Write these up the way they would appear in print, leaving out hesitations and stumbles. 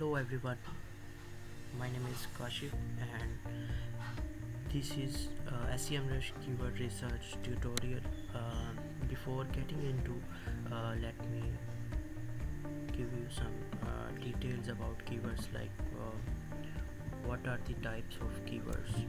Hello everyone, my name is Kashif and this is SEMrush keyword research tutorial. Before getting into, let me give you some details about keywords like what are the types of keywords.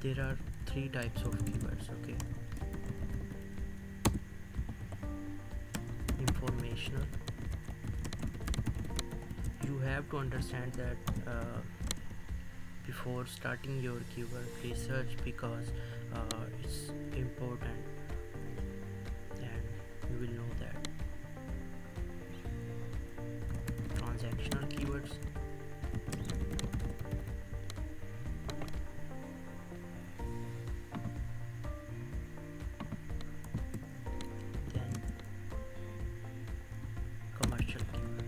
There are three types of keywords, okay? Informational. You have to understand that before starting your keyword research because it's important and you will know that. Transactional keywords. Then commercial keyword.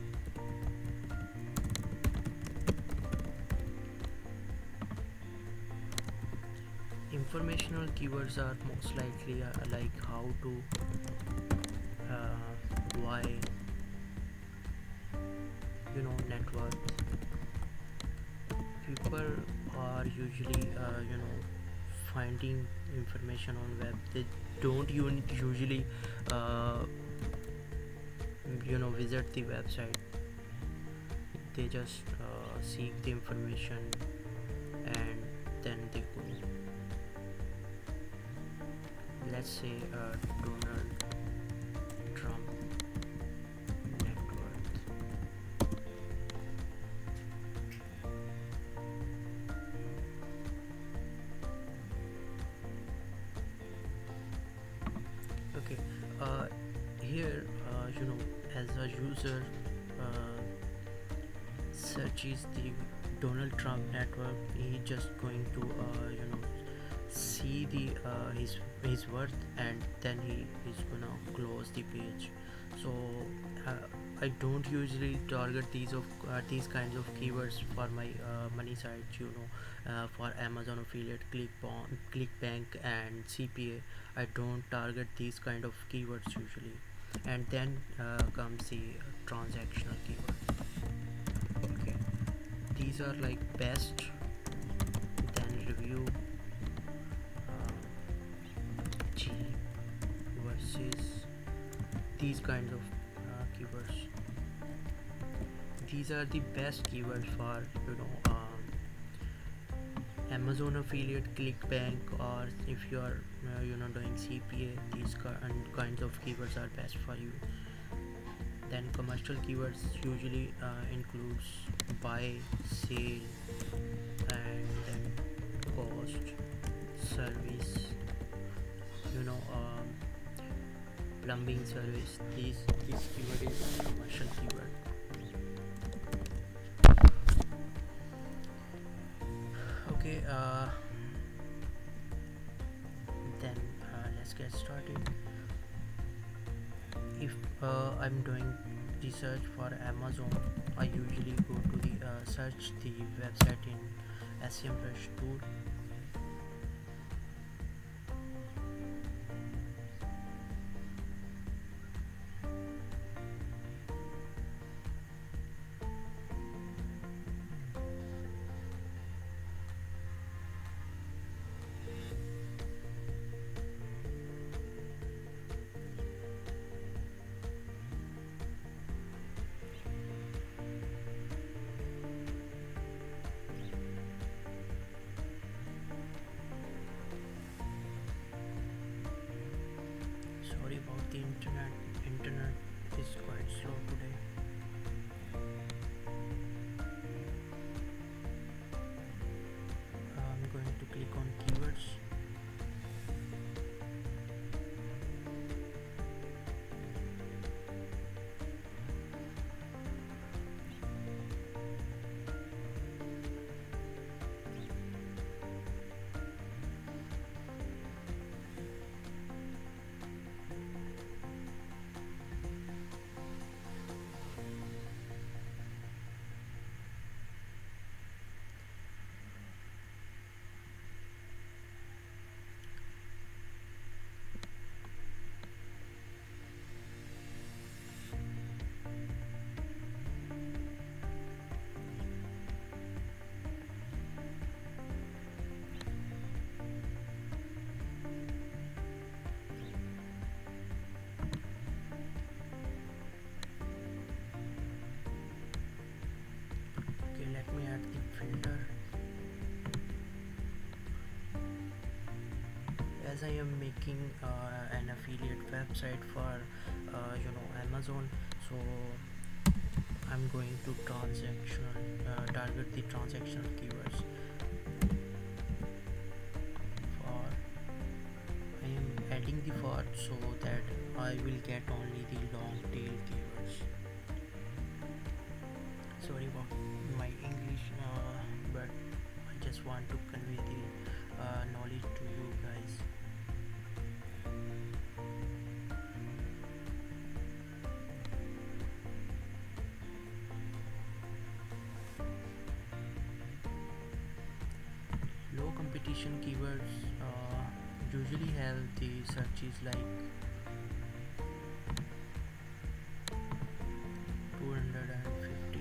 Informational keywords are most likely like how to, why, net worth. People are usually finding information on web. They don't usually uh, visit the website. They just seek the information and then they go. Let's say Donald Trump net worth. Okay, here as a user searches the Donald Trump network, he just going to see the his worth and then he is gonna close the page. So uh, I don't usually target these kinds of keywords for my money sites, for Amazon affiliate, Clickbank and CPA. I don't target these kind of keywords usually. And then comes the transactional keyword. Okay, these are like best, then review, cheap, versus these kinds of keywords. These are the best keywords for Amazon affiliate, Clickbank, or if you are doing CPA. These kinds of keywords are best for you. Then commercial keywords usually includes buy, sale, and then cost, service, plumbing service. This keyword is a commercial keyword. Okay, then let's get started. If I'm doing research for Amazon, I usually go to the search the website in SEMrush tool. Sorry about the internet. Internet is quite slow today. I'm going to click on keywords. as I am making an affiliate website for Amazon, so I'm going to target the transactional keywords for. I am adding the for so that I will get only the long tail keywords. Sorry about my English, but I just want to convey the knowledge to you guys. Low competition keywords usually have the searches like 250.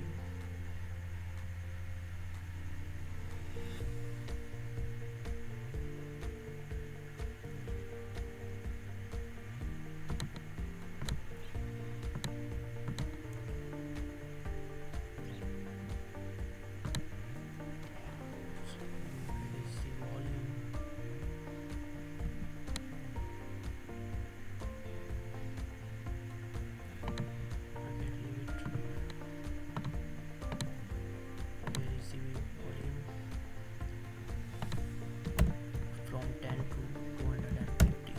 Is the volume. Okay, leave it. Where is the volume? From 10 to 250.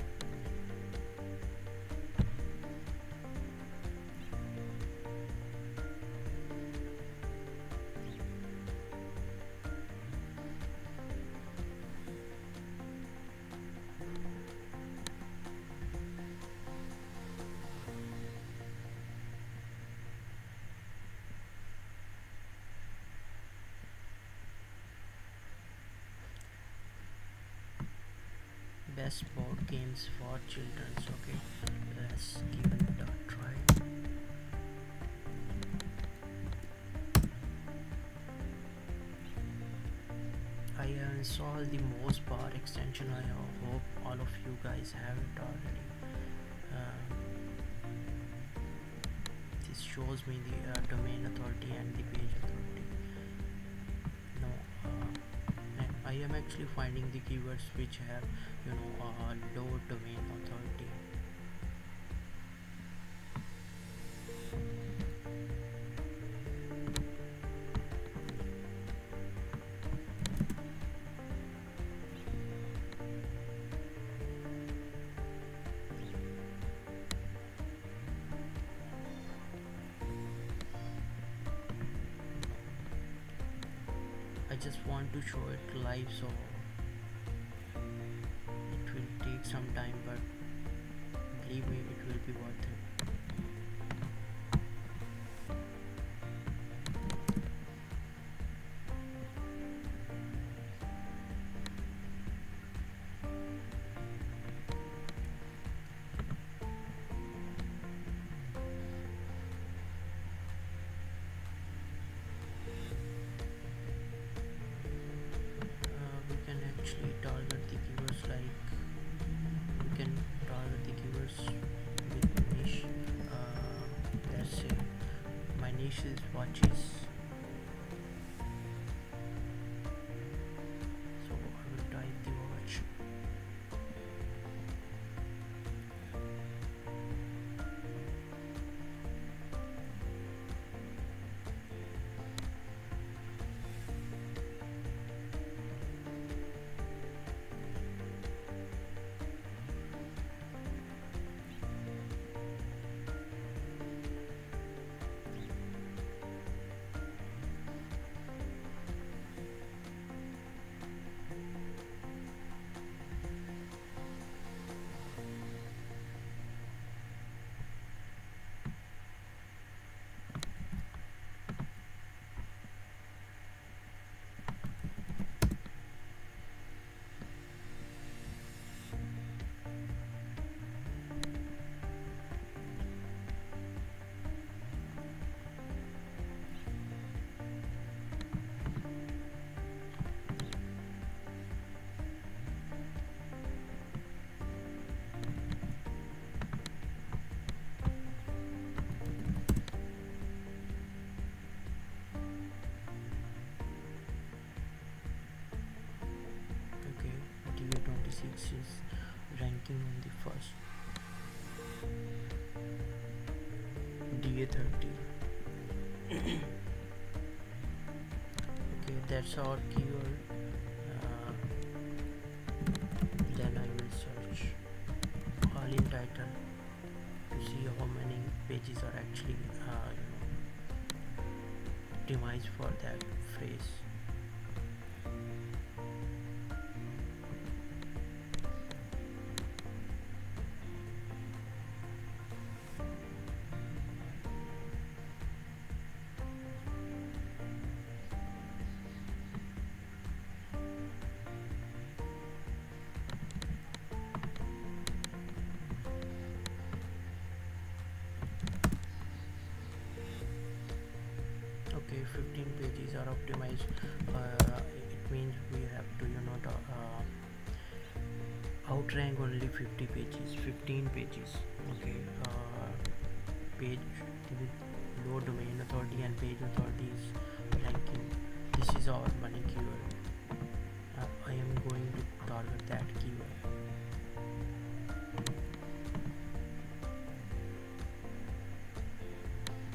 Best board games for children. Okay, let's give it a try. I installed the Moz bar extension. I hope all of you guys have it already. Uh, this shows me the domain authority and the page authority. No, I am actually finding the keywords which have low domain authority. I just want to show it live, so it will take some time, but believe me, it will be worth it. We can actually target the keywords like we can target the keywords with niche. Let's say my niche is watches, so I will type the watch. first. DA30. Okay, that's our keyword. uh, then I will search all in title to see how many pages are actually optimized for that phrase. Okay, 15 pages are optimized. It means we have to outrank only 50 pages, 15 pages. Okay, page with low domain authority and page authority is ranking. This is our money keyword. I am going to target that keyword.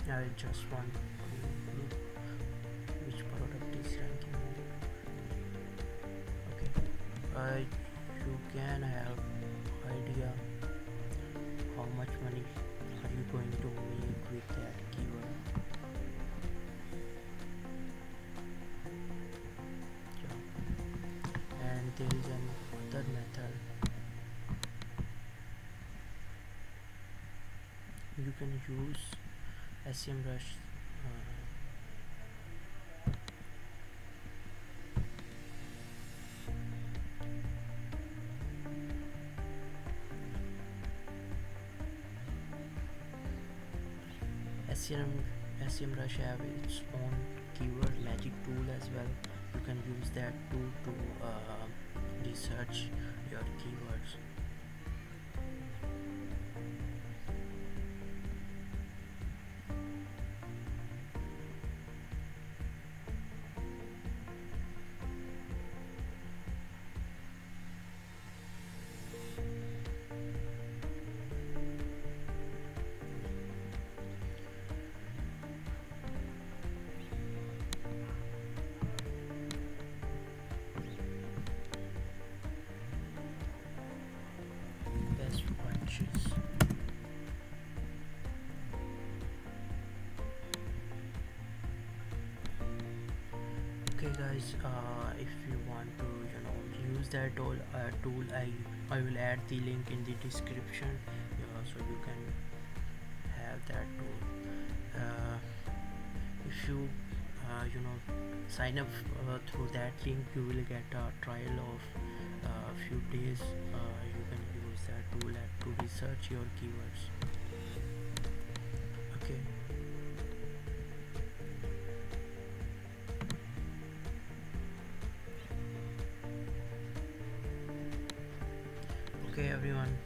I just want to look which product is ranking. Okay, you can have idea how much money are you going to make with that keyword. Yeah. And there is another method. You can use SEMrush. SEMrush have its own keyword magic tool as well. You can use that tool to research your keywords. Best watches. Okay guys, if you want to use that tool, I will add the link in the description, so you can have that tool. If you sign up through that link, you will get a trial of a few days. You can use that tool to research your keywords. Okay. Okay everyone,